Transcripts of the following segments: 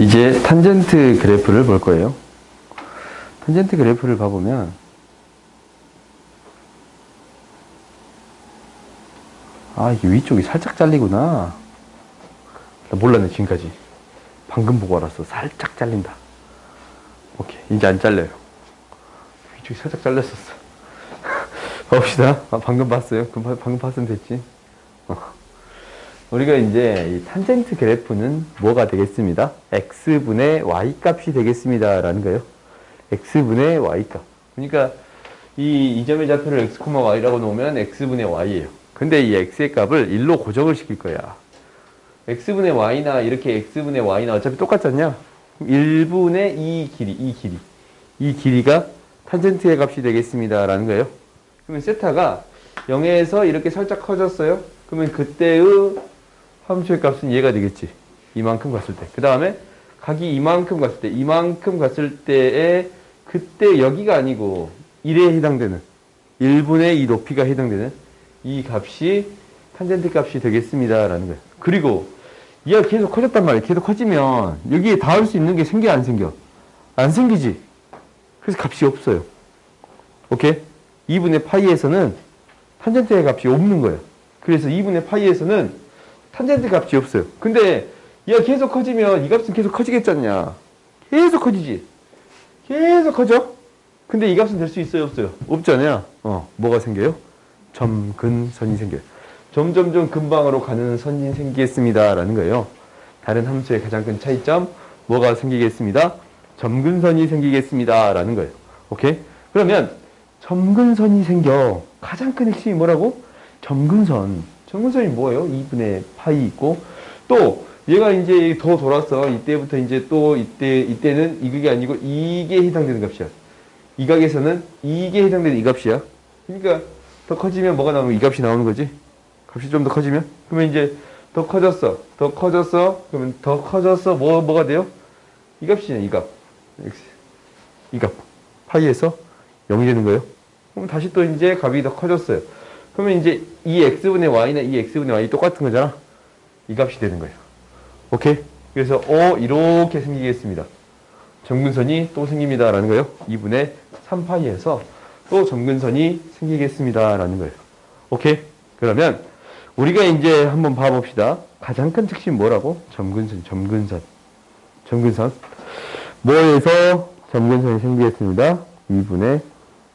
이제 탄젠트 그래프를 볼 거예요. 탄젠트 그래프를 봐보면 이게 위쪽이 살짝 잘리구나. 나 몰랐네 지금까지. 방금 보고 알았어. 살짝 잘린다. 오케이, 이제 안 잘려요. 위쪽이 살짝 잘렸었어. 봅시다. 방금 봤어요. 방금 봤으면 됐지. 우리가 이제 이 탄젠트 그래프는 뭐가 되겠습니다? x분의 y 값이 되겠습니다 라는 거예요. x분의 y 값. 그러니까 이 점의 좌표를 x, y라고 놓으면 x분의 y예요. 근데 이 x의 값을 1로 고정을 시킬 거야. x분의 y나 이렇게 x분의 y나 어차피 똑같지 않냐? 1분의 이 길이가 탄젠트의 값이 되겠습니다 라는 거예요. 그러면 세타가 0에서 이렇게 살짝 커졌어요. 그러면 그때의 함수의 값은 얘가 되겠지. 이만큼 갔을 때. 그 다음에 각이 이만큼 갔을 때에 그때 여기가 아니고 1에 해당되는 1분의 이 높이가 해당되는 이 값이 탄젠트 값이 되겠습니다 라는 거예요. 그리고 얘가 계속 커졌단 말이에요. 계속 커지면 여기에 닿을 수 있는 게 생겨 안 생겨? 안 생기지. 그래서 값이 없어요. 오케이? 2분의 파이에서는 탄젠트의 값이 없는 거예요. 그래서 2분의 파이에서는 탄젠트 값이 없어요. 근데 얘가 계속 커지면 이 값은 계속 커지겠지 않냐? 계속 커지지. 계속 커져. 근데 이 값은 될 수 있어요, 없어요? 없잖아요. 뭐가 생겨요? 점근선이 생겨요. 점점점 근방으로 가는 선이 생기겠습니다 라는 거예요. 다른 함수의 가장 큰 차이점, 뭐가 생기겠습니다? 점근선이 생기겠습니다 라는 거예요. 오케이? 그러면 점근선이 생겨. 가장 큰 핵심이 뭐라고? 점근선. 점근선이 뭐예요? 2분의 파이 있고, 또 얘가 이제 더 돌았어. 이때부터 이제 또 이때는 이게 아니고 이게 해당되는 값이야. 이 각에서는 이게 해당되는 이 값이야. 그러니까 더 커지면 뭐가 나오면 이 값이 나오는 거지. 값이 좀 더 커지면, 그러면 이제 더 커졌어. 그러면 더 커졌어. 뭐가 돼요? 이 값이냐, 이 값. 이 값. 파이에서 0이 되는 거예요. 그럼 다시 또 이제 값이 더 커졌어요. 그러면 이제 이 x분의 y나 이 x분의 y 똑같은 거잖아. 이 값이 되는 거예요. 오케이? 그래서 이렇게 생기겠습니다. 점근선이 또 생깁니다 라는 거예요. 2분의 3파이에서 또 점근선이 생기겠습니다 라는 거예요. 오케이? 그러면 우리가 이제 한번 봐봅시다. 가장 큰 특징이 뭐라고? 점근선. 뭐에서 점근선이 생기겠습니다? 2분의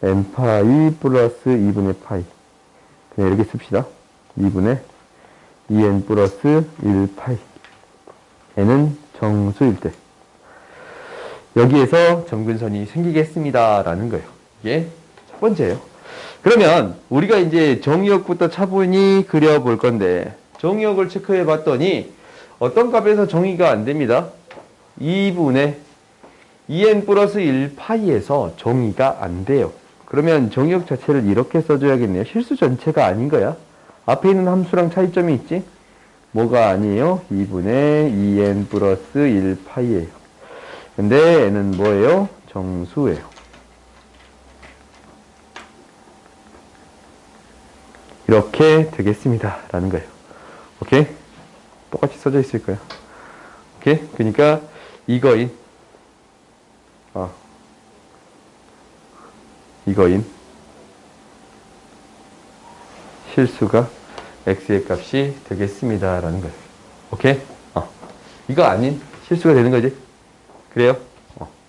n파이 플러스 2분의 파이. 그냥 이렇게 씁시다. 2분의 2n 플러스 1파이. n은 정수일 때. 여기에서 점근선이 생기겠습니다 라는 거예요. 이게 첫 번째예요. 그러면 우리가 이제 정의역부터 차분히 그려볼 건데, 정의역을 체크해 봤더니 어떤 값에서 정의가 안 됩니다. 2분의 2n 플러스 1파이에서 정의가 안 돼요. 그러면 정의역 자체를 이렇게 써줘야겠네요. 실수 전체가 아닌 거야. 앞에 있는 함수랑 차이점이 있지? 뭐가 아니에요? 2분의 2n 플러스 1파이예요. 근데 n은 뭐예요? 정수예요. 이렇게 되겠습니다 라는 거예요. 오케이? 똑같이 써져 있을 거예요. 오케이? 그러니까 이거인 실수가 x의 값이 되겠습니다 라는 거예요. 오케이? 이거 아닌 실수가 되는 거지. 그래요?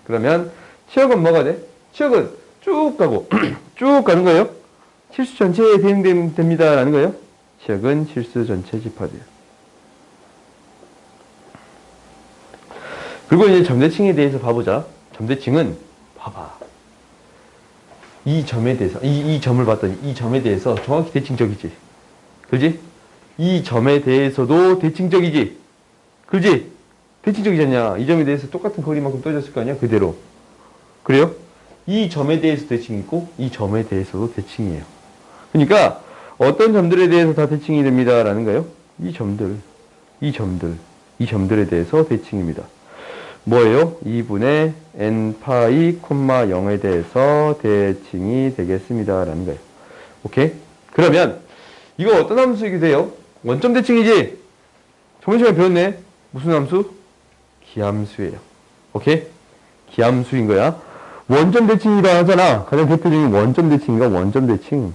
그러면 치역은 뭐가 돼? 치역은 쭉 가고 쭉 가는 거예요. 실수 전체에 대응되면 됩니다 라는 거예요. 치역은 실수 전체 집합이에요. 그리고 이제 점대칭에 대해서 봐보자. 점대칭은 봐봐. 이 점에 대해서 이 점을 봤더니 이 점에 대해서 정확히 대칭적이지. 그지? 이 점에 대해서도 대칭적이지. 그지? 대칭적이지 않냐? 이 점에 대해서 똑같은 거리만큼 떠졌을 거 아니야? 그대로. 그래요? 이 점에 대해서 대칭이 있고 이 점에 대해서도 대칭이에요. 그러니까 어떤 점들에 대해서 다 대칭이 됩니다 라는 거예요. 이 점들에 대해서 대칭입니다. 뭐예요? 2분의 n파이, 0에 대해서 대칭이 되겠습니다 라는 거예요. 오케이? 그러면 이거 어떤 함수이게 돼요? 원점 대칭이지? 저번 시간에 배웠네. 무슨 함수? 기함수예요. 오케이? 기함수인 거야. 원점 대칭이라 하잖아. 가장 대표적인 원점 대칭인가? 원점 대칭.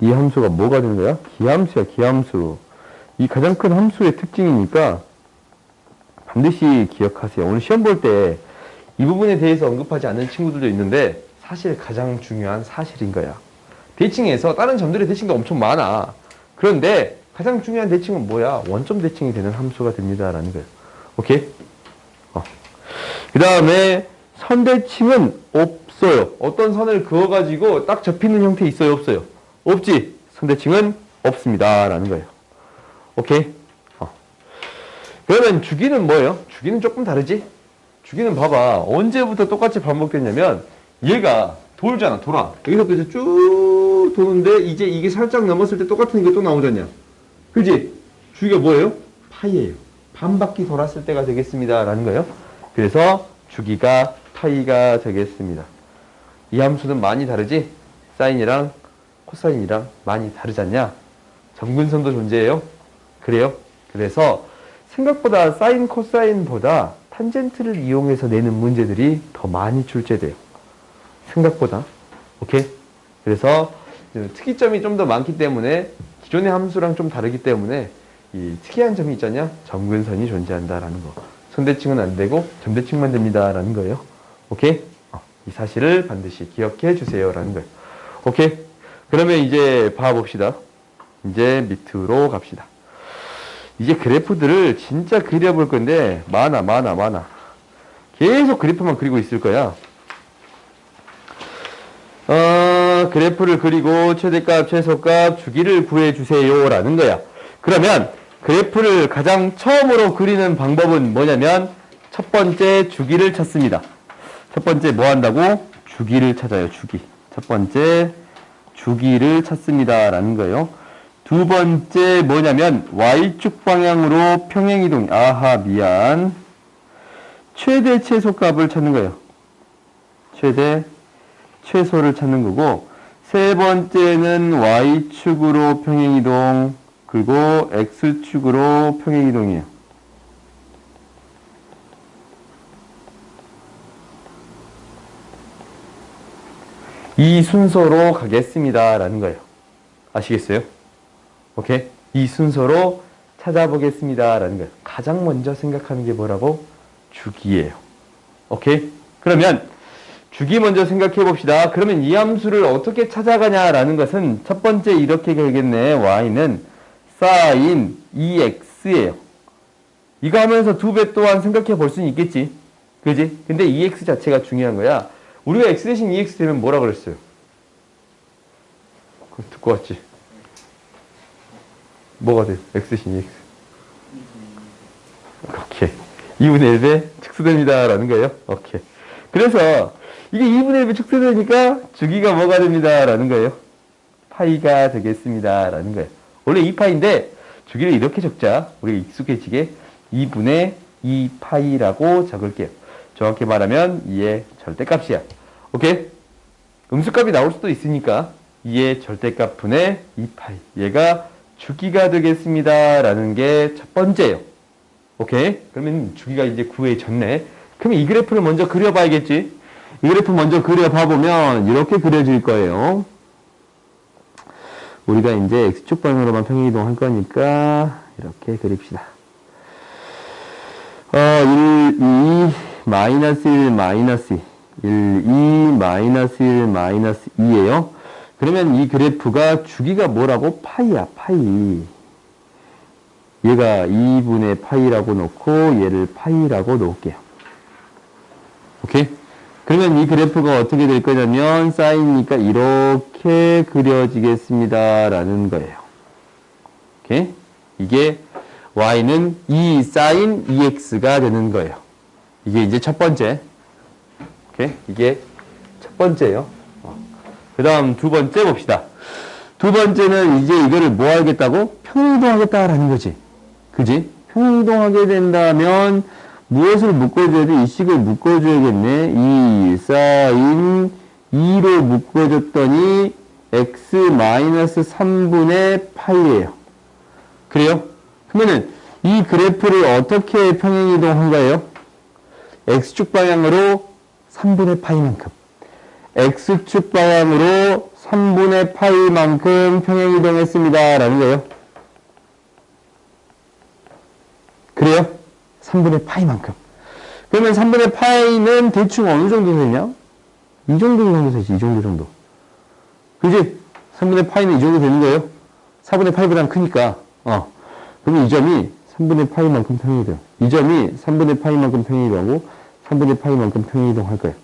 이 함수가 뭐가 되는 거야? 기함수야, 기함수. 이 가장 큰 함수의 특징이니까 반드시 기억하세요. 오늘 시험 볼 때 이 부분에 대해서 언급하지 않는 친구들도 있는데 사실 가장 중요한 사실인 거야. 대칭에서 다른 점들의 대칭도 엄청 많아. 그런데 가장 중요한 대칭은 뭐야? 원점 대칭이 되는 함수가 됩니다. 라는 거예요. 오케이? 그 다음에 선대칭은 없어요. 어떤 선을 그어가지고 딱 접히는 형태 있어요? 없어요? 없지. 선대칭은 없습니다. 라는 거예요. 오케이? 그러면 주기는 뭐예요? 주기는 조금 다르지? 주기는 봐봐. 언제부터 똑같이 반복됐냐면 얘가 돌잖아. 돌아. 여기서부터 이제 쭉 도는데 이제 이게 살짝 넘었을 때 똑같은 게 또 나오잖냐. 그지? 주기가 뭐예요? 파이예요. 반 바퀴 돌았을 때가 되겠습니다. 라는 거예요. 그래서 주기가 파이가 되겠습니다. 이 함수는 많이 다르지? 사인이랑 코사인이랑 많이 다르지 않냐? 점근선도 존재해요. 그래요? 그래서 생각보다 사인, 코사인보다 탄젠트를 이용해서 내는 문제들이 더 많이 출제돼요. 생각보다. 오케이? 그래서 특이점이 좀 더 많기 때문에 기존의 함수랑 좀 다르기 때문에 이 특이한 점이 있잖냐? 점근선이 존재한다라는 거. 선대칭은 안 되고 점대칭만 됩니다. 라는 거예요. 오케이? 이 사실을 반드시 기억해 주세요. 라는 거예요. 오케이? 그러면 이제 봐봅시다. 이제 밑으로 갑시다. 이제 그래프들을 진짜 그려볼 건데 많아. 계속 그래프만 그리고 있을 거야. 그래프를 그리고 최대값, 최소값, 주기를 구해주세요. 라는 거야. 그러면 그래프를 가장 처음으로 그리는 방법은 뭐냐면 첫 번째 주기를 찾습니다. 첫 번째 뭐 한다고? 주기를 찾아요. 주기. 첫 번째 주기를 찾습니다. 라는 거예요. 두 번째 뭐냐면 Y축 방향으로 평행이동. 아하 미안. 최대 최소값을 찾는 거예요. 최대 최소를 찾는 거고 세 번째는 Y축으로 평행이동 그리고 X축으로 평행이동이에요. 이 순서로 가겠습니다. 라는 거예요. 아시겠어요? 오케이? 이 순서로 찾아보겠습니다. 라는 거예요. 가장 먼저 생각하는 게 뭐라고? 주기예요. 오케이? 그러면 주기 먼저 생각해 봅시다. 그러면 이 함수를 어떻게 찾아가냐라는 것은 첫 번째 이렇게 되겠네. y는 sin 2x예요. 이거 하면서 두 배 또한 생각해 볼 수는 있겠지. 그지? 근데 2x 자체가 중요한 거야. 우리가 x 대신 2x 되면 뭐라 그랬어요? 그거 듣고 왔지? 뭐가 돼? x 대신 2x. 오케이. 2분의 1배 축소됩니다. 라는 거예요. 오케이. 그래서 이게 2분의 1배 축소되니까 주기가 뭐가 됩니다. 라는 거예요. 파이가 되겠습니다. 라는 거예요. 원래 2파인데 주기를 이렇게 적자. 우리가 익숙해지게 2분의 2파이라고 적을게요. 정확히 말하면 2의 절대값이야. 오케이? 음수값이 나올 수도 있으니까 2의 절대값 분의 2파이. 얘가 주기가 되겠습니다. 라는 게 첫 번째예요. 오케이? 그러면 주기가 이제 구해졌네. 그러면 이 그래프를 먼저 그려봐야겠지? 이 그래프 먼저 그려봐보면 이렇게 그려질 거예요. 우리가 이제 X축 방향으로만 평행이동 할 거니까 이렇게 그립시다. 1, 2, 마이너스 1, 마이너스 2. 1, 2, 마이너스 1, 마이너스 2예요. 그러면 이 그래프가 주기가 뭐라고? 파이야, 파이. 얘가 2분의 파이라고 놓고 얘를 파이라고 놓을게요. 오케이? 그러면 이 그래프가 어떻게 될 거냐면 사인이니까 이렇게 그려지겠습니다. 라는 거예요. 오케이? 이게 y는 2 sin 2x가 되는 거예요. 이게 이제 첫 번째. 오케이? 이게 첫 번째예요. 그 다음 두 번째 봅시다. 두 번째는 이제 이거를 뭐 하겠다고? 평행이동하겠다라는 거지. 그지? 평행이동하게 된다면 무엇을 묶어줘야 돼? 이 식을 묶어줘야겠네. 2 sin 2로 묶어줬더니 x 마이너스 3분의 파이예요. 그래요? 그러면은 이 그래프를 어떻게 평행이동한 거예요? x축 방향으로 3분의 파이만큼. x축 방향으로 3분의 파이만큼 평행이동했습니다. 라는 거예요. 그래요? 3분의 파이만큼. 그러면 3분의 파이는 대충 어느 정도 되냐? 이 정도 되지, 이 정도. 그지? 3분의 파이는 이 정도 되는 거예요? 4분의 8보다는 크니까. 그럼 이 점이 3분의 파이만큼 평행이동. 이 점이 3분의 파이만큼 평행이동하고 3분의 파이만큼 평행이동할 거예요.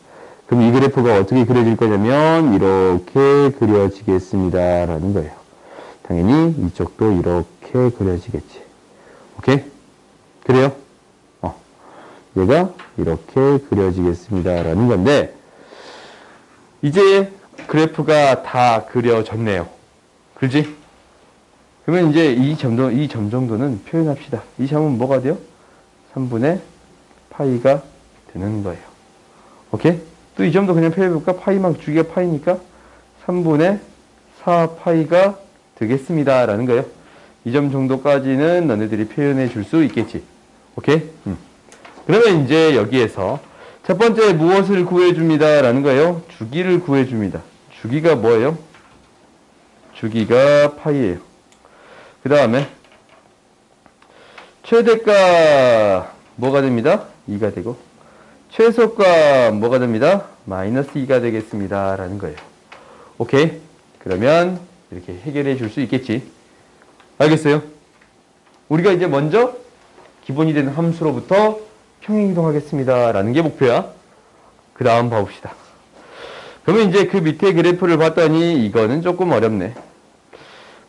그럼 이 그래프가 어떻게 그려질 거냐면 이렇게 그려지겠습니다. 라는 거예요. 당연히 이쪽도 이렇게 그려지겠지. 오케이? 그래요? 얘가 이렇게 그려지겠습니다. 라는 건데 이제 그래프가 다 그려졌네요. 그렇지? 그러면 이제 이 점 정도는 표현합시다. 이 점은 뭐가 돼요? 3분의 파이가 되는 거예요. 오케이? 또 이 점도 그냥 표현해볼까? 파이만 주기가 파이니까 3분의 4파이가 되겠습니다. 라는 거예요. 이 점 정도까지는 너네들이 표현해 줄 수 있겠지. 오케이? 그러면 이제 여기에서 첫 번째 무엇을 구해줍니다. 라는 거예요. 주기를 구해줍니다. 주기가 뭐예요? 주기가 파이예요. 그 다음에 최대가 뭐가 됩니다? 2가 되고 최소가 뭐가 됩니다? 마이너스 2가 되겠습니다. 라는 거예요. 오케이? 그러면 이렇게 해결해 줄 수 있겠지. 알겠어요? 우리가 이제 먼저 기본이 되는 함수로부터 평행이동하겠습니다. 라는 게 목표야. 그 다음 봐봅시다. 그러면 이제 그 밑에 그래프를 봤더니 이거는 조금 어렵네.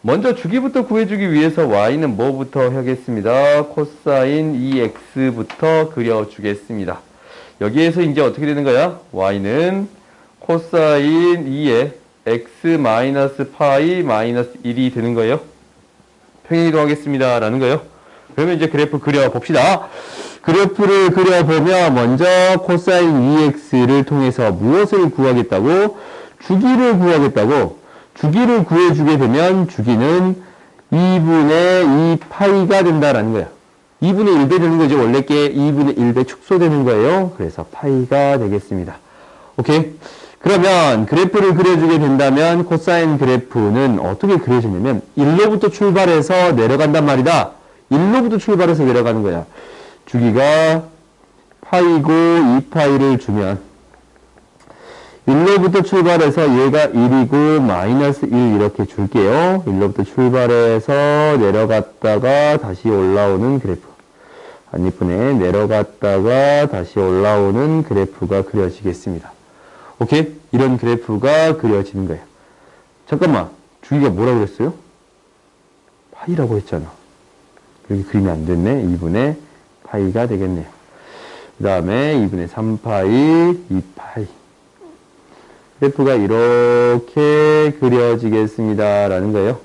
먼저 주기부터 구해주기 위해서 y는 뭐부터 하겠습니다. 코사인 2x부터 그려주겠습니다. 여기에서 이제 어떻게 되는 거야? y는 코사인 2에 x 마이너스 파이 마이너스 1이 되는 거예요. 평행이동하겠습니다. 라는 거예요. 그러면 이제 그래프 그려봅시다. 그래프를 그려보면 먼저 코사인 2x를 통해서 무엇을 구하겠다고? 주기를 구하겠다고. 주기를 구해주게 되면 주기는 2분의 2파이가 된다라는 거야. 2분의 1배 되는 거죠. 원래 게 2분의 1배 축소되는 거예요. 그래서 파이가 되겠습니다. 오케이? 그러면 그래프를 그려주게 된다면 코사인 그래프는 어떻게 그려지냐면 1로부터 출발해서 내려간단 말이다. 1로부터 출발해서 내려가는 거야. 주기가 파이고 2파이를 주면 1로부터 출발해서 얘가 1이고 마이너스 1 이렇게 줄게요. 1로부터 출발해서 내려갔다가 다시 올라오는 그래프. 안 이쁘네. 내려갔다가 다시 올라오는 그래프가 그려지겠습니다. 오케이? 이런 그래프가 그려지는 거예요. 잠깐만. 주기가 뭐라고 그랬어요? 파이라고 했잖아. 여기 그림이 안 됐네. 2분의 파이가 되겠네요. 그 다음에 2분의 3파이, 2파이. 그래프가 이렇게 그려지겠습니다. 라는 거예요.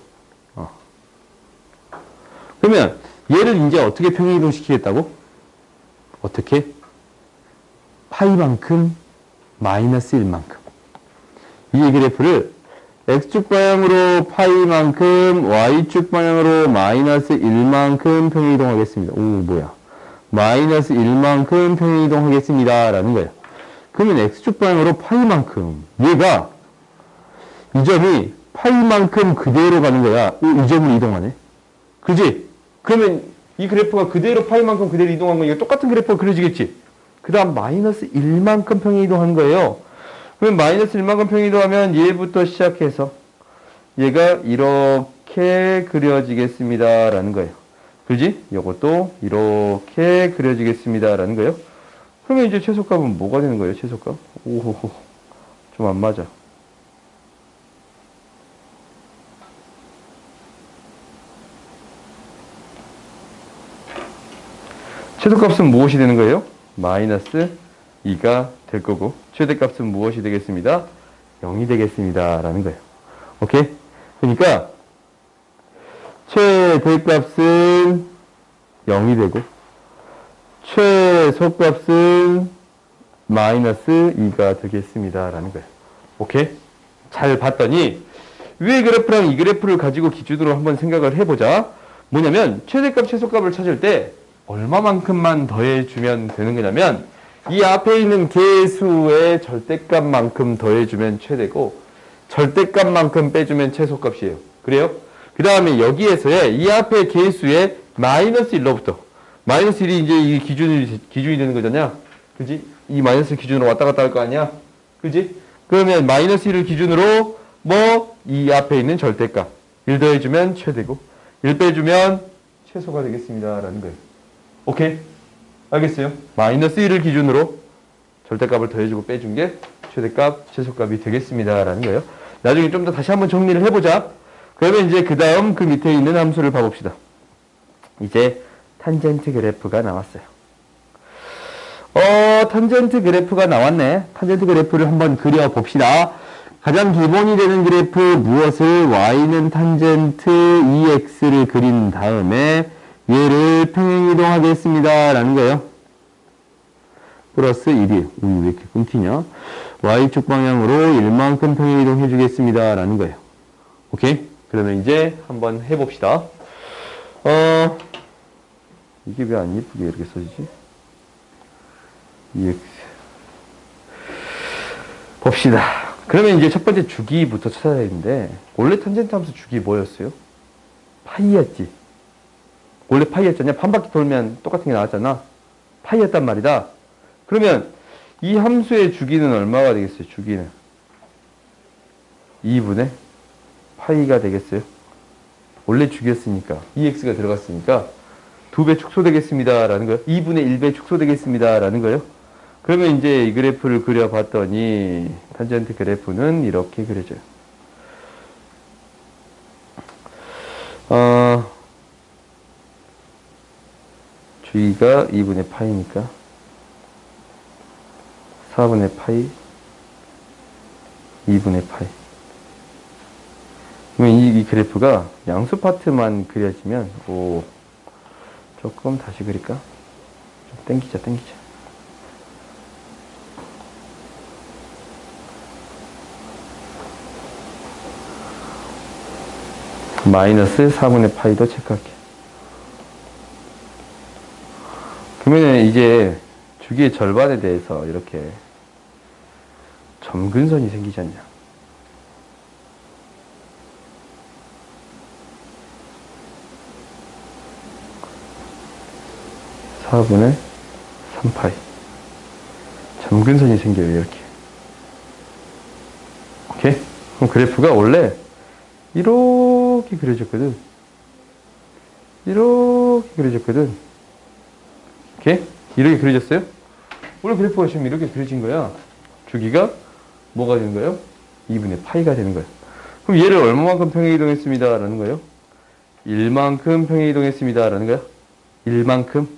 그러면 얘를 이제 어떻게 평행이동 시키겠다고? 어떻게? 파이만큼 마이너스 1만큼. 이 그래프를 x축 방향으로 파이만큼 y축 방향으로 마이너스 1만큼 평행이동하겠습니다. 오, 뭐야. 마이너스 1만큼 평행이동하겠습니다. 라는 거예요. 그러면 x축 방향으로 파이만큼. 얘가 이 점이 파이만큼 그대로 가는 거야. 이 점을 이동하네. 그지? 그러면 이 그래프가 그대로 파이만큼 그대로 이동한 거니까 똑같은 그래프가 그려지겠지? 그 다음 마이너스 1만큼 평행이동하는 거예요. 그러면 마이너스 1만큼 평행이동하면 얘부터 시작해서 얘가 이렇게 그려지겠습니다. 라는 거예요. 그지? 요것도 이렇게 그려지겠습니다. 라는 거예요. 그러면 이제 최소값은 뭐가 되는 거예요? 최소값? 오호호. 좀 안 맞아. 최소값은 무엇이 되는 거예요? 마이너스 2가 될 거고 최대값은 무엇이 되겠습니다? 0이 되겠습니다. 라는 거예요. 오케이? 그러니까 최대값은 0이 되고 최소값은 마이너스 2가 되겠습니다. 라는 거예요. 오케이? 잘 봤더니 위의 그래프랑 이 그래프를 가지고 기준으로 한번 생각을 해보자. 뭐냐면 최대값, 최소값을 찾을 때 얼마만큼만 더해주면 되는 거냐면 이 앞에 있는 개수의 절대값만큼 더해주면 최대고 절대값만큼 빼주면 최소값이에요. 그래요? 그 다음에 여기에서의 이 앞에 개수의 마이너스 1로부터 마이너스 1이 이제 이 기준이 되는 거잖아. 그지? 이 마이너스 기준으로 왔다 갔다 할 거 아니야? 그지? 그러면 마이너스 1을 기준으로 뭐 이 앞에 있는 절대값 1 더해주면 최대고 1 빼주면 최소가 되겠습니다. 라는 거예요. 오케이? 알겠어요? 마이너스 1을 기준으로 절대값을 더해주고 빼준 게 최대값, 최소값이 되겠습니다. 라는 거예요. 나중에 좀 더 다시 한번 정리를 해보자. 그러면 이제 그 다음 그 밑에 있는 함수를 봐봅시다. 이제 탄젠트 그래프가 나왔어요. 탄젠트 그래프가 나왔네. 탄젠트 그래프를 한번 그려봅시다. 가장 기본이 되는 그래프 무엇을 y는 탄젠트 2x를 그린 다음에 얘를 평행이동하겠습니다. 라는 거예요. 플러스 1이 왜 이렇게 끊기냐? y축 방향으로 1만큼 평행이동 해주겠습니다. 라는 거예요. 오케이? 그러면 이제 한번 해봅시다. 이게 왜 안 예쁘게 이렇게 써지지? EX. 봅시다. 그러면 이제 첫 번째 주기부터 찾아야 되는데, 원래 탄젠트 함수 주기 뭐였어요? 파이였지. 원래 파이였잖냐? 한 바퀴 돌면 똑같은 게 나왔잖아. 파이였단 말이다. 그러면 이 함수의 주기는 얼마가 되겠어요? 주기는 2분의 파이가 되겠어요. 원래 주기였으니까 2x가 들어갔으니까 2배 축소되겠습니다 라는 거예요. 2분의 1배 축소되겠습니다 라는 거예요. 그러면 이제 이 그래프를 그려봤더니 탄젠트 그래프는 이렇게 그려져요. 주기가 2분의 파이니까 4분의 파이 2분의 파이. 그러면 이 그래프가 양수 파트만 그려지면 조금 다시 그릴까? 좀 땡기자. 마이너스 4분의 파이도 체크할게. 그러면 이제 주기의 절반에 대해서 이렇게 점근선이 생기지 않냐. (4분의 3파이) 점근선이 생겨요. 이렇게. 오케이? 그럼 그래프가 원래 이렇게 그려졌거든. 오케이? 이렇게 그려졌어요? 원래 그래프가 지금 이렇게 그려진 거야. 주기가 뭐가 되는 거예요? 2분의 파이가 되는 거예요. 그럼 얘를 얼마만큼 평행이동했습니다. 라는 거예요? 1만큼 평행이동했습니다. 라는 거예요? 1만큼?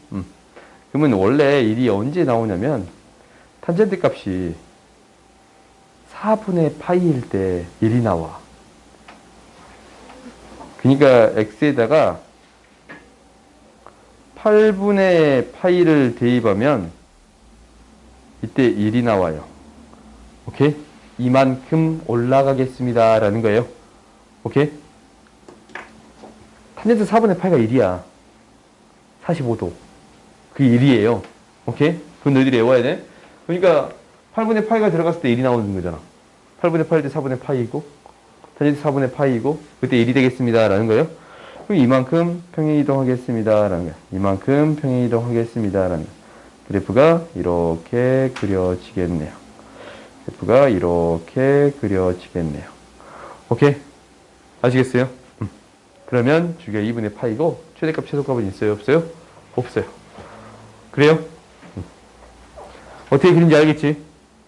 그러면 원래 1이 언제 나오냐면 탄젠트 값이 4분의 파이일 때 1이 나와. 그러니까 x에다가 8분의 파이를 대입하면 이때 1이 나와요. 오케이? 이만큼 올라가겠습니다. 라는 거예요. 오케이? 탄젠트 4분의 파이가 1이야. 45도. 그게 1이에요. 오케이? 그건 너희들이 외워야 돼. 그러니까 8분의 파이가 들어갔을 때 1이 나오는 거잖아. 8분의 파이일 때 4분의 파이이고 탄젠트 4분의 파이이고 그때 1이 되겠습니다. 라는 거예요. 그럼 이만큼 평행이동하겠습니다. 라는 거예요. 이만큼 평행이동하겠습니다. 라는 거예요. 그래프가 이렇게 그려지겠네요. 오케이? 아시겠어요? 그러면 주기가 2분의 파이고 최대값 최소값은 있어요? 없어요? 없어요. 그래요? 어떻게 그린지 알겠지?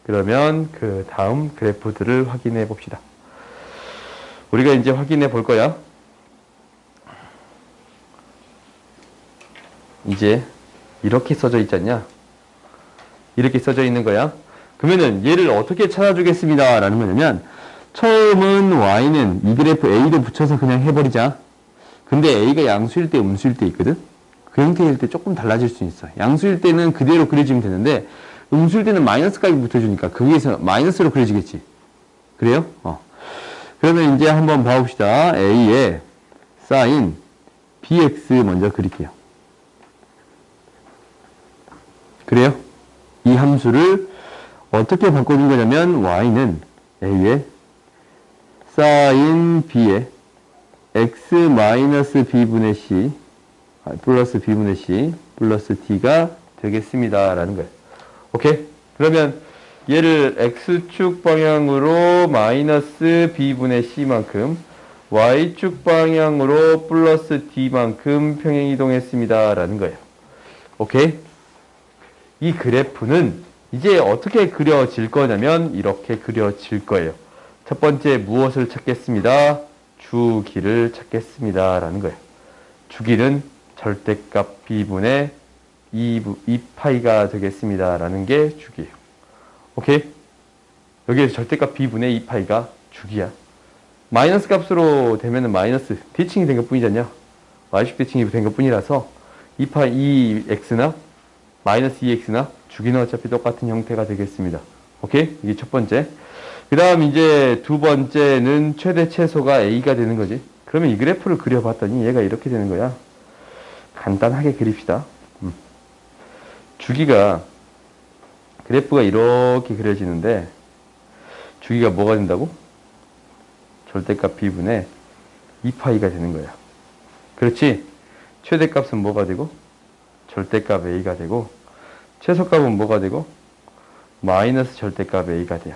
그러면 그 다음 그래프들을 확인해 봅시다. 우리가 이제 확인해 볼 거야. 이제 이렇게 써져 있지 않냐? 이렇게 써져 있는 거야. 그러면은 얘를 어떻게 찾아주겠습니다. 라는 거냐면 처음은 y는 이 그래프 a도 붙여서 그냥 해버리자. 근데 a가 양수일 때 음수일 때 있거든. 그 형태일 때 조금 달라질 수 있어. 양수일 때는 그대로 그려지면 되는데 음수일 때는 마이너스까지 붙여주니까 거기에서 마이너스로 그려지겠지. 그래요? 그러면 이제 한번 봐봅시다. a의 사인 bx 먼저 그릴게요. 그래요? 이 함수를 어떻게 바꿔준 거냐면 y는 a에 sin b에 x 마이너스 b분의 c 플러스 b분의 c 플러스 d가 되겠습니다 라는 거예요. 오케이? 그러면 얘를 x축 방향으로 마이너스 b분의 c만큼 y축 방향으로 플러스 d만큼 평행이동했습니다 라는 거예요. 오케이? 이 그래프는 이제 어떻게 그려질 거냐면 이렇게 그려질 거예요. 첫 번째 무엇을 찾겠습니다? 주기를 찾겠습니다 라는 거예요. 주기는 절대값 b분의 2파이가 되겠습니다 라는 게 주기예요. 오케이? 여기에서 절대값 b분의 2파이가 주기야. 마이너스 값으로 되면은 마이너스 대칭이 된 것 뿐이잖냐. y축 대칭이 된 것 뿐이라서 2x나 마이너스 2x나 주기는 어차피 똑같은 형태가 되겠습니다. 오케이? 이게 첫 번째. 그 다음 이제 두 번째는 최대 최소가 a가 되는 거지. 그러면 이 그래프를 그려봤더니 얘가 이렇게 되는 거야. 간단하게 그립시다. 주기가 그래프가 이렇게 그려지는데 주기가 뭐가 된다고? 절대값 b분의 2파이가 되는 거야. 그렇지? 최대값은 뭐가 되고? 절대값 a가 되고 최소값은 뭐가 되고? 마이너스 절대값 a가 돼요.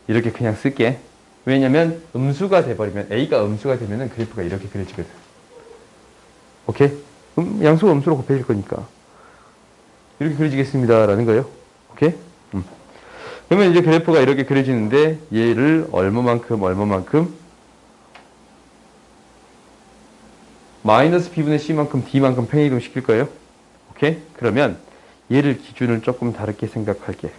이렇게 그냥 쓸게. 왜냐면 음수가 돼버리면 a가 음수가 되면은 그래프가 이렇게 그려지거든. 오케이? 양수가 음수로 곱해질 거니까 이렇게 그려지겠습니다 라는 거예요. 오케이? 그러면 이제 그래프가 이렇게 그려지는데 얘를 얼마만큼 마이너스 b분의 c만큼 d만큼 평행이동 시킬 거예요. 오케이? 그러면 얘를 기준을 조금 다르게 생각할게.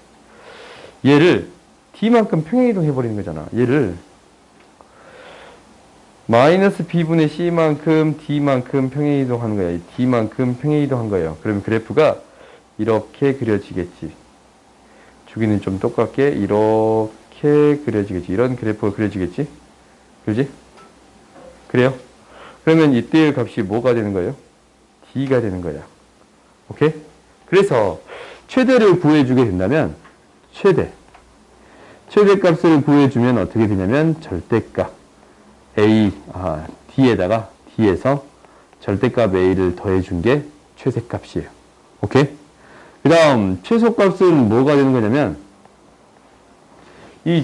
얘를 d만큼 평행이동 해버리는 거잖아. 얘를 마이너스 b분의 c만큼 d만큼 평행이동 하는 거야. d만큼 평행이동 한 거예요. 그러면 그래프가 이렇게 그려지겠지. 주기는 좀 똑같게 이렇게 그려지겠지. 이런 그래프가 그려지겠지. 그러지? 그래요? 그러면 이때의 값이 뭐가 되는 거예요? d가 되는 거야. 오케이? 그래서 최대를 구해주게 된다면 최대값을 구해주면 어떻게 되냐면 절대값 d에서 절대값 a를 더해준 게 최대값이에요. 오케이? 그 다음 최소값은 뭐가 되는 거냐면 이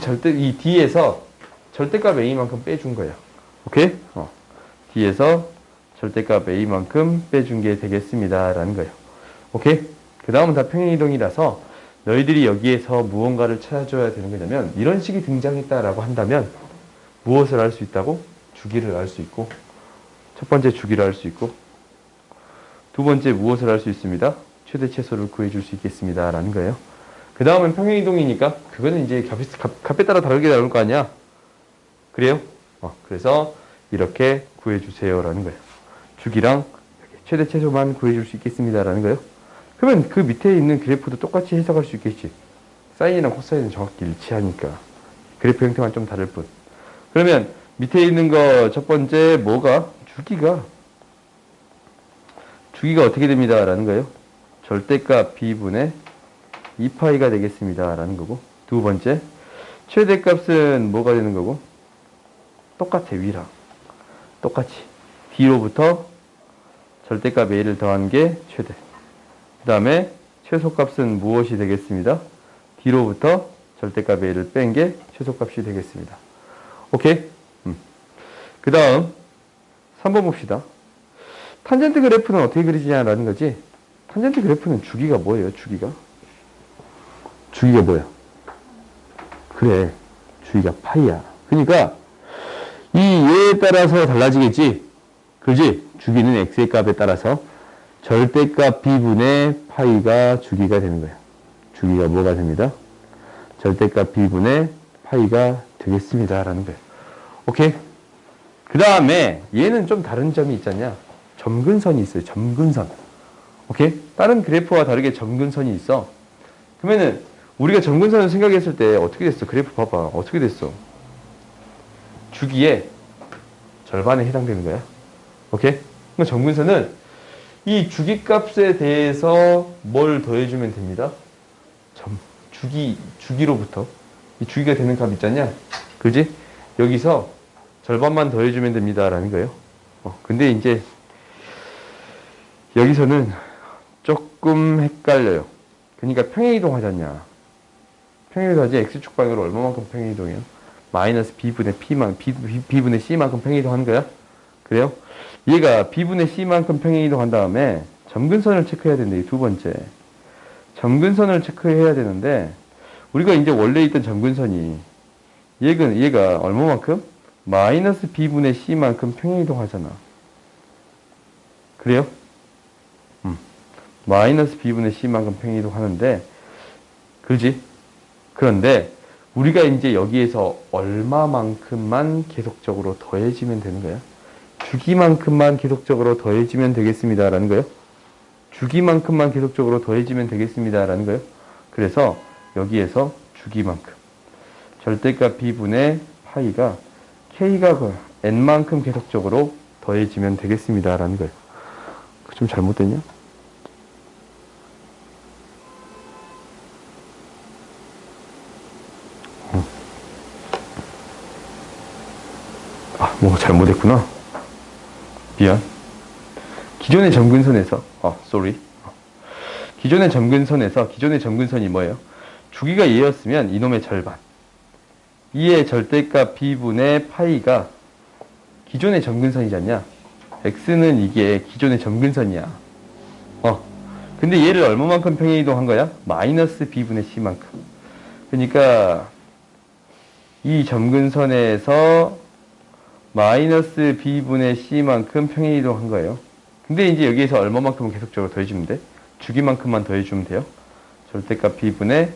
d에서 절대값 a만큼 빼준 거예요. 오케이? d에서 절대값 a만큼 빼준 게 되겠습니다 라는 거예요. 오케이? 그 다음은 다 평행이동이라서 너희들이 여기에서 무언가를 찾아줘야 되는 거냐면 이런 식이 등장했다라고 한다면 무엇을 알 수 있다고? 주기를 알 수 있고 첫 번째 주기를 알 수 있고 두 번째 무엇을 알 수 있습니다? 최대 최소를 구해줄 수 있겠습니다 라는 거예요. 그 다음은 평행이동이니까 그거는 이제 값에 따라 다르게 나올 거 아니야. 그래요? 그래서 이렇게 구해주세요 라는 거예요. 주기랑 최대 최소만 구해줄 수 있겠습니다 라는 거예요. 그러면 그 밑에 있는 그래프도 똑같이 해석할 수 있겠지. 사인이랑 코사인은 정확히 일치하니까 그래프 형태만 좀 다를 뿐. 그러면 밑에 있는 거 첫 번째 뭐가? 주기가 어떻게 됩니다 라는 거예요. 절대값 b분의 2파이가 되겠습니다 라는 거고 두 번째 최대값은 뭐가 되는 거고 똑같아. 위랑 똑같이 d로부터 절대값 a를 더한 게 최대. 그 다음에 최소값은 무엇이 되겠습니다? d로부터 절대값 a를 뺀 게 최소값이 되겠습니다. 오케이? 그 다음 3번 봅시다. 탄젠트 그래프는 어떻게 그리지냐라는 거지. 탄젠트 그래프는 주기가 뭐예요? 주기가 뭐야? 그래, 주기가 파이야. 그러니까 이 얘에 따라서 달라지겠지. 그지? 주기는 x의 값에 따라서 절대값 b분의 파이가 주기가 되는 거야. 주기가 뭐가 됩니다? 절대값 b분의 파이가 되겠습니다 라는 거예요. 오케이? 그 다음에 얘는 좀 다른 점이 있잖냐. 점근선이 있어요. 점근선. 오케이? 다른 그래프와 다르게 점근선이 있어. 그러면은 우리가 점근선을 생각했을 때 어떻게 됐어? 그래프 봐봐. 어떻게 됐어? 주기의 절반에 해당되는 거야. 오케이? 그러니까 점근선은 이 주기값에 대해서 뭘 더해주면 됩니다. 주기로부터 이 주기가 되는 값 있잖냐, 그지? 여기서 절반만 더해주면 됩니다라는 거예요. 근데 이제 여기서는 조금 헷갈려요. 그러니까 평행이동하잖냐. 평행이동하지. x축 방향으로 얼마만큼 평행이동해요? 마이너스 b분의 b분의 c만큼 평행이동하는 거야. 그래요? 얘가 b분의 c만큼 평행이동한 다음에 점근선을 체크해야 되는데, 두 번째 점근선을 체크해야 되는데, 우리가 이제 원래 있던 점근선이 얘가 얼마만큼? 마이너스 b분의 c만큼 평행이동하잖아. 그래요? 마이너스 b분의 c만큼 평행이동하는데, 그지? 그런데 우리가 이제 여기에서 얼마만큼만 계속적으로 더해지면 되는 거야. 주기만큼만 계속적으로 더해지면 되겠습니다 라는 거예요. 주기만큼만 계속적으로 더해지면 되겠습니다 라는 거예요. 그래서 여기에서 주기만큼 절대값 b분의 파이가 k가 n만큼 계속적으로 더해지면 되겠습니다 라는 거예요. 좀 잘못됐냐? 뭔가 잘못했구나. 미안. 기존의 점근선에서, sorry. 기존의 점근선이 뭐예요? 주기가 얘였으면 이놈의 절반. 2의 절대값 b분의 파이가 기존의 점근선이잖냐? x는 이게 기존의 점근선이야. 근데 얘를 얼마만큼 평행이동한 거야? 마이너스 b분의 c만큼. 그러니까 이 점근선에서 마이너스 b분의 c만큼 평행이동한 거예요. 근데 이제 여기에서 얼마만큼은 계속적으로 더해주면 돼? 주기만큼만 더해주면 돼요. 절대값 b분의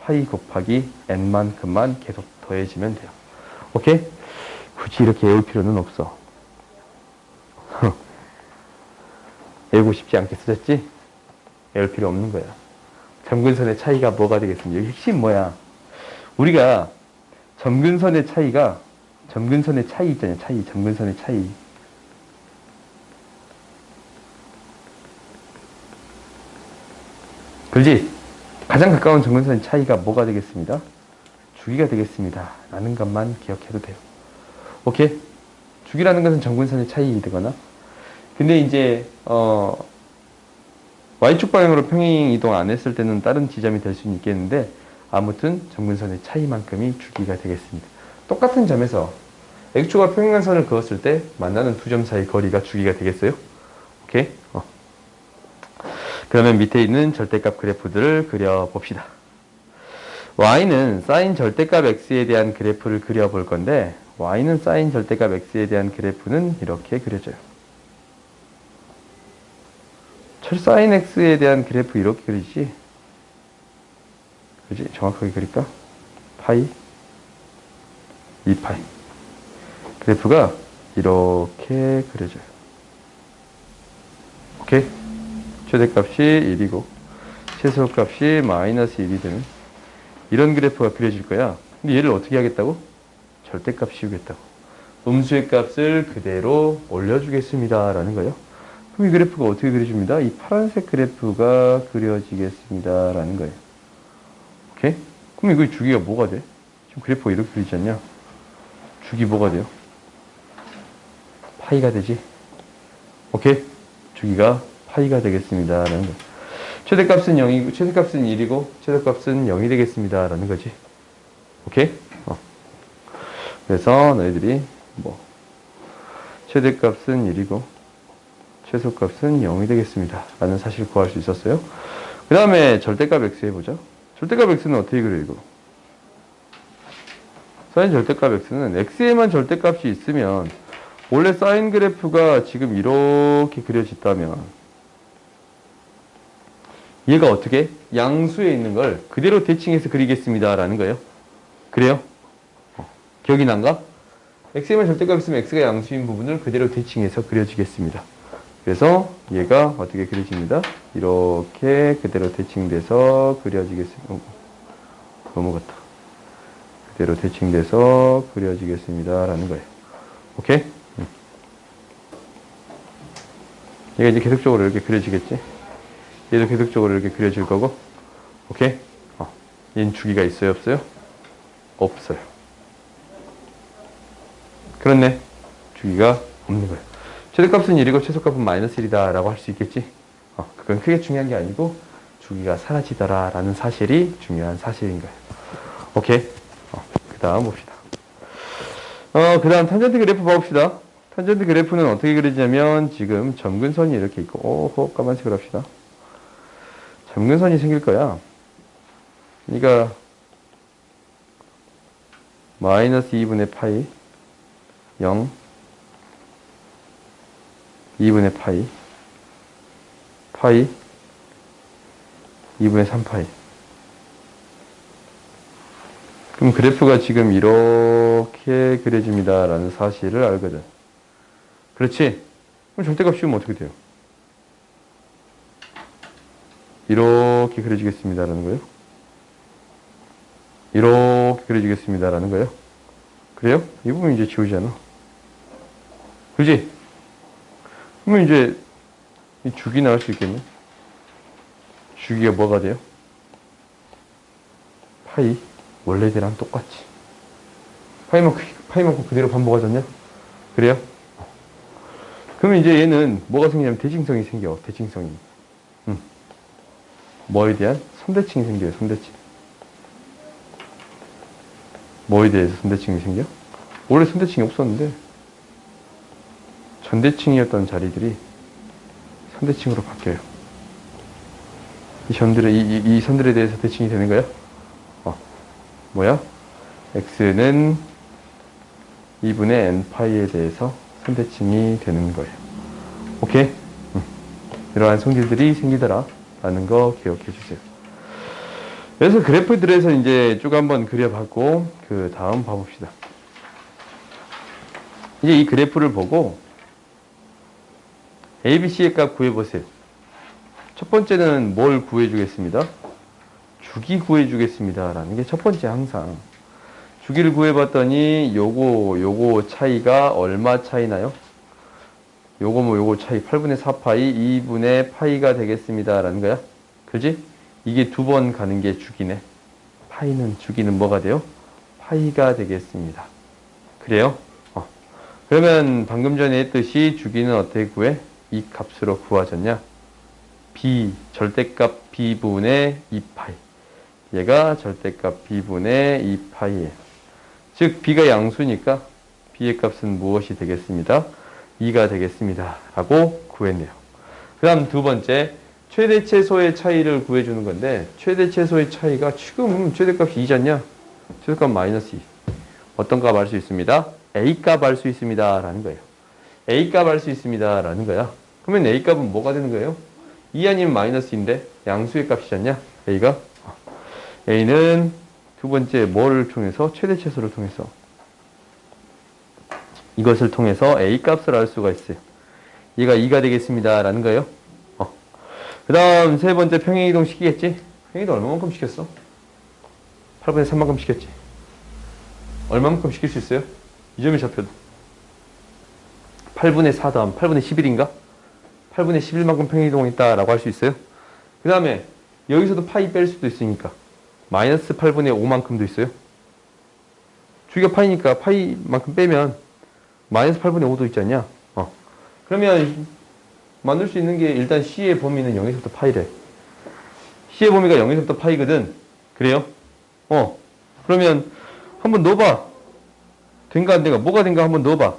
파이 곱하기 n만큼만 계속 더해지면 돼요. 오케이? 굳이 이렇게 외울 필요는 없어. 외우고 싶지 않게 쓰셨지? 외울 필요 없는 거야. 점근선의 차이가 뭐가 되겠습니까? 여기 핵심 뭐야? 우리가 점근선의 차이 있잖아요. 점근선의 차이. 그렇지? 가장 가까운 점근선의 차이가 뭐가 되겠습니다? 주기가 되겠습니다 라는 것만 기억해도 돼요. 오케이? 주기라는 것은 점근선의 차이이거나, 근데 이제 y축 방향으로 평행 이동 안 했을 때는 다른 지점이 될 수는 있겠는데, 아무튼 점근선의 차이만큼이 주기가 되겠습니다. 똑같은 점에서 x축과 평행한 선을 그었을 때 만나는 두 점 사이 거리가 주기가 되겠어요? 오케이? 그러면 밑에 있는 절대값 그래프들을 그려봅시다. y는 사인 절대값 x에 대한 그래프를 그려볼 건데, y는 사인 절대값 x에 대한 그래프는 이렇게 그려져요. 사인 x에 대한 그래프 이렇게 그리지? 그지? 정확하게 그릴까? 파이, 2파이. 그래프가 이렇게 그려져요. 오케이? 최대값이 1이고 최소값이 마이너스 1이 되는 이런 그래프가 그려질 거야. 근데 얘를 어떻게 하겠다고? 절대값 씌우겠다고. 음수의 값을 그대로 올려주겠습니다 라는 거예요. 그럼 이 그래프가 어떻게 그려집니다? 이 파란색 그래프가 그려지겠습니다 라는 거예요. 오케이? 그럼 이거 주기가 뭐가 돼? 지금 그래프가 이렇게 그리지 않냐? 주기 뭐가 돼요? 파이가 되지? 오케이? 주기가 파이가 되겠습니다 라는 거. 최대값은 0이고 최대값은 1이고 최소값은 0이 되겠습니다 라는 거지. 오케이? 그래서 너희들이 최대값은 1이고 최소값은 0이 되겠습니다 라는 사실을 구할 수 있었어요. 그 다음에 절대값 x 해보죠. 절대값 x는 어떻게 그려 이거? 사인 절대값 x는 x에만 절대값이 있으면, 원래 사인 그래프가 지금 이렇게 그려졌다면 얘가 어떻게? 양수에 있는 걸 그대로 대칭해서 그리겠습니다 라는 거예요. 그래요? 기억이 난가? x에만 절대값 있으면 x가 양수인 부분을 그대로 대칭해서 그려지겠습니다. 그래서 얘가 어떻게 그려집니다? 이렇게 그대로 대칭돼서 그려지겠습니다. 넘어갔다. 그대로 대칭돼서 그려지겠습니다 라는 거예요. 오케이? 얘가 이제 계속적으로 이렇게 그려지겠지. 얘도 계속적으로 이렇게 그려질 거고. 오케이? 얘는 주기가 있어요, 없어요? 없어요. 그렇네. 주기가 없는 거예요. 최대값은 1이고 최소값은 마이너스 1이다 라고 할 수 있겠지. 그건 크게 중요한 게 아니고 주기가 사라지더라 라는 사실이 중요한 사실인 거예요. 오케이? 그 다음 봅시다. 그 다음 탄젠트 그래프 봐봅시다. 탄젠트 그래프는 어떻게 그려지냐면 지금 점근선이 이렇게 있고 까만색으로 합시다. 점근선이 생길 거야. 그러니까 마이너스 2분의 파이 0 2분의 파이 2분의 3파이. 그럼 그래프가 지금 이렇게 그려집니다 라는 사실을 알거든. 그렇지? 그럼 절대값 씌우면 어떻게 돼요? 이렇게 그려지겠습니다 라는 거예요. 이렇게 그려지겠습니다 라는 거예요. 그래요? 이 부분 이제 지우잖아. 그지? 그러면 이제 이 주기 나올 수 있겠네. 주기가 뭐가 돼요? 파이 원래대랑 똑같지. 파이만큼 그대로 반복하잖냐? 그래요? 그러면 이제 얘는 뭐가 생기냐면 대칭성이 생겨. 대칭성이. 뭐에 대한? 선대칭이 생겨요. 선대칭. 뭐에 대해서 선대칭이 생겨? 원래 선대칭이 없었는데 전대칭이었던 자리들이 선대칭으로 바뀌어요. 이 선들에 대해서 대칭이 되는 거야? 뭐야? x는 2분의 n파이에 대해서 선대칭이 되는 거예요. 오케이? 이러한 성질들이 생기더라 라는 거 기억해 주세요. 그래서 그래프들에서 이제 쭉 한번 그려봤고 그 다음 봐봅시다. 이제 이 그래프를 보고 ABC의 값 구해보세요. 첫 번째는 뭘 구해주겠습니다? 주기 구해주겠습니다 라는 게 첫 번째. 항상 주기를 구해봤더니 요거 차이가 얼마 차이 나요? 요거 차이 8분의 4파이 2분의 파이가 되겠습니다 라는 거야. 그지? 이게 두 번 가는 게 주기네. 주기는 뭐가 돼요? 파이가 되겠습니다. 그래요? 그러면 방금 전에 했듯이 주기는 어떻게 구해? 이 값으로 구하졌냐? 절대값 b분의 2파이. 얘가 절대값 b분의 2파이예요. 즉 b가 양수니까 b의 값은 무엇이 되겠습니다? 2가 되겠습니다 라고 구했네요. 그 다음 두 번째, 최대 최소의 차이를 구해주는 건데 최대 최소의 차이가 지금 최대값이 2잖냐? 최대값 마이너스 2. 어떤 값 알 수 있습니다? A값 알 수 있습니다 라는 거예요. A값 알 수 있습니다 라는 거야. 그러면 A값은 뭐가 되는 거예요? 2 아니면 마이너스인데 양수의 값이잖냐? A가? A는 두 번째 뭐를 통해서? 최대 최소를 통해서 이것을 통해서 A값을 알 수가 있어요. 얘가 2가 되겠습니다 라는 거예요. 그 다음 세 번째 평행이동 시키겠지? 평행이동 얼마만큼 시켰어? 8분의 3만큼 시켰지? 얼마만큼 시킬 수 있어요? 이 점이 잡혀도 8분의 4 다음 8분의 11인가? 8분의 11만큼 평행이동을 했다라고 할 수 있어요. 그 다음에 여기서도 파이 뺄 수도 있으니까 마이너스 8분의 5만큼도 있어요. 주기가 파이니까 파이만큼 빼면 마이너스 8분의 5도 있지 않냐? 그러면 만들 수 있는 게 일단 C의 범위는 0에서부터 파이래. C의 범위가 0에서부터 파이거든. 그래요? 그러면 한번 넣어봐. 된가 안 된가? 뭐가 된가 한번 넣어봐.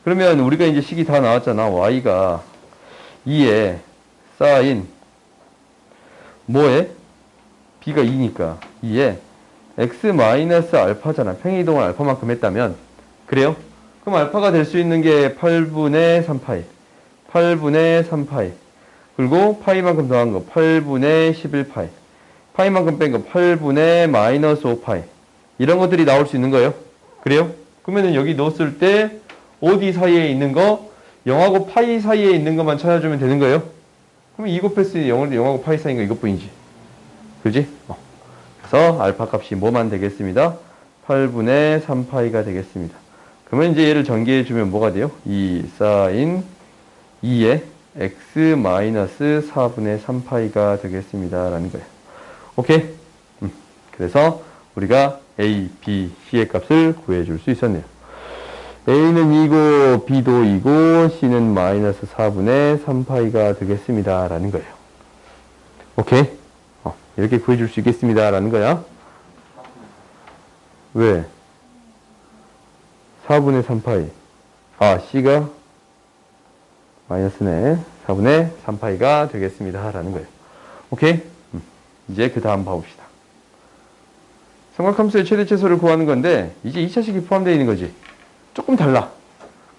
그러면 우리가 이제 식이 다 나왔잖아. Y가 2에 사인 뭐에? B가 2니까 2에 X 마이너스 알파잖아. 평행이동을 알파만큼 했다면. 그래요? 그럼 알파가 될 수 있는 게 8분의 3파이. 8분의 3파이. 그리고 파이만큼 더한 거 8분의 11파이. 파이만큼 뺀 거 8분의 마이너스 5파이. 이런 것들이 나올 수 있는 거예요. 그래요? 그러면은 여기 넣었을 때 어디 사이에 있는 거? 0하고 파이 사이에 있는 것만 찾아주면 되는 거예요. 그럼 2 곱했을 때 0하고 파이 사이인 거 이것뿐이지. 그지? 그래서 알파 값이 뭐만 되겠습니다? 8분의 3파이가 되겠습니다. 그러면 이제 얘를 전개해주면 뭐가 돼요? 2 사인 2에 x-4분의 3파이가 되겠습니다. 라는 거예요. 오케이? 그래서 우리가 a, b, c의 값을 구해줄 수 있었네요. a는 2고 b도 2고 c는 마이너스 4분의 3파이가 되겠습니다. 라는 거예요. 오케이? 이렇게 구해줄 수 있겠습니다. 라는 거야. 왜? 4분의 3파이. c가 마이너스네. 4분의 3파이가 되겠습니다. 라는 거예요. 오케이? 이제 그 다음 봐봅시다. 삼각함수의 최대 최소를 구하는 건데, 이제 2차식이 포함되어 있는 거지. 조금 달라.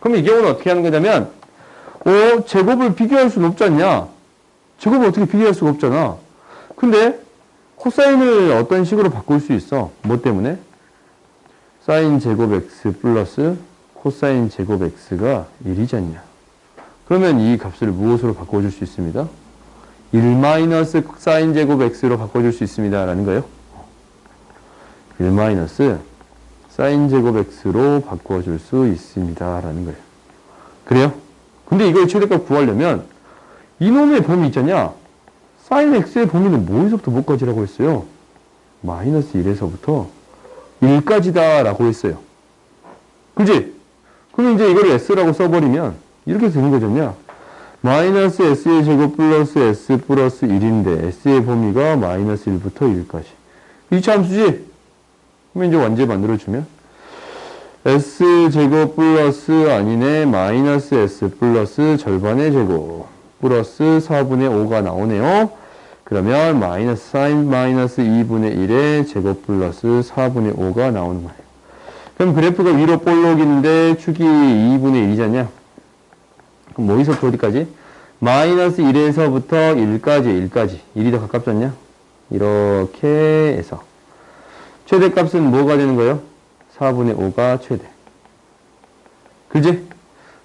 그럼 이 경우는 어떻게 하는 거냐면, 제곱을 비교할 수는 없지 않냐? 제곱을 어떻게 비교할 수가 없잖아. 근데, 코사인을 어떤 식으로 바꿀 수 있어? 뭐 때문에? 사인 제곱 x 플러스 코사인 제곱 x가 1이지 않냐? 그러면 이 값을 무엇으로 바꿔줄 수 있습니다? 1 마이너스 사인 제곱 x로 바꿔줄 수 있습니다. 라는 거예요. 1 마이너스 사인 제곱 x로 바꿔줄 수 있습니다. 라는 거예요. 그래요? 근데 이걸 최대값 구하려면 이놈의 범위 있잖냐? 사인 x의 범위는 뭐에서부터 뭐까지라고 했어요? 마이너스 1에서부터 1까지다 라고 했어요. 그지? 그럼 이제 이걸 s라고 써버리면 이렇게 되는 거잖냐? 마이너스 s의 제곱 플러스 s 플러스 1인데 s의 범위가 마이너스 1부터 1까지. 이차 함수지? 그러면 이제 완제 만들어주면 s 제곱 플러스 아니네 마이너스 s 플러스 절반의 제곱 플러스 4분의 5가 나오네요. 그러면 마이너스 사인 마이너스 2분의 1의 제곱 플러스 4분의 5가 나오는 거예요. 그럼 그래프가 위로 볼록인데 축이 2분의 1이잖냐? 그럼 뭐에서부터 어디까지? 마이너스 1에서부터 1까지. 1이 더 가깝지 않냐? 이렇게 해서. 최대값은 뭐가 되는 거예요? 4분의 5가 최대. 그지?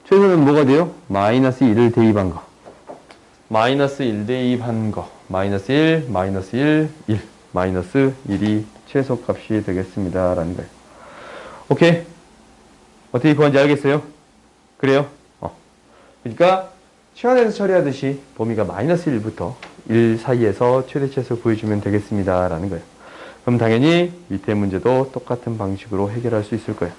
최소는 뭐가 돼요? 마이너스 1을 대입한 거. 마이너스 1 대입한 거. 마이너스 1, 마이너스 1, 1. 마이너스 1이 최소값이 되겠습니다. 라는 거예요. 오케이? 어떻게 구하는지 알겠어요? 그래요? 그러니까 시간에서 처리하듯이 범위가 마이너스 1부터 1 사이에서 최대 최소 구해주면 되겠습니다. 라는 거예요. 그럼 당연히 밑에 문제도 똑같은 방식으로 해결할 수 있을 거예요.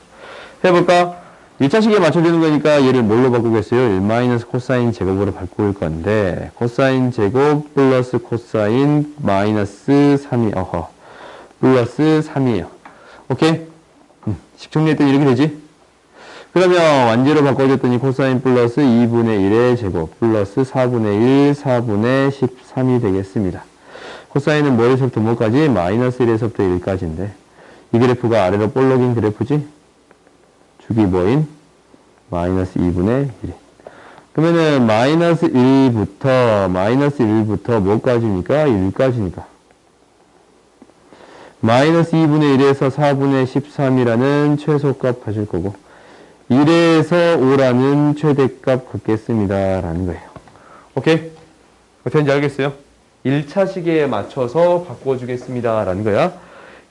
해볼까? 1차식에 맞춰주는 거니까 얘를 뭘로 바꾸겠어요? 1 마이너스 코사인 제곱으로 바꿀 건데 코사인 제곱 플러스 코사인 마이너스 3이 플러스 3이에요. 오케이? 식정리했더니 이렇게 되지? 그러면 완제로 바꿔줬더니 코사인 플러스 2분의 1의 제곱 플러스 4분의 1 4분의 13이 되겠습니다. 코사인은 뭐에서부터 뭐까지? 마이너스 1에서부터 1까지인데 이 그래프가 아래로 볼록인 그래프지? 축이 뭐인? 마이너스 2분의 1. 그러면은 마이너스 1부터 뭐까지니까? 1까지니까. 마이너스 2분의 1에서 4분의 13이라는 최소값 하실 거고 1에서 5라는 최대값 갖겠습니다. 라는 거예요. 오케이? 어떻게 하는지 알겠어요? 1차식에 맞춰서 바꿔주겠습니다. 라는 거야.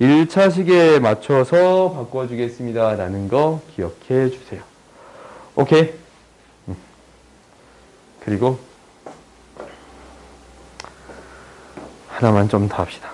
1차식에 맞춰서 바꿔주겠습니다. 라는 거 기억해 주세요. 오케이? 그리고 하나만 좀 더 합시다.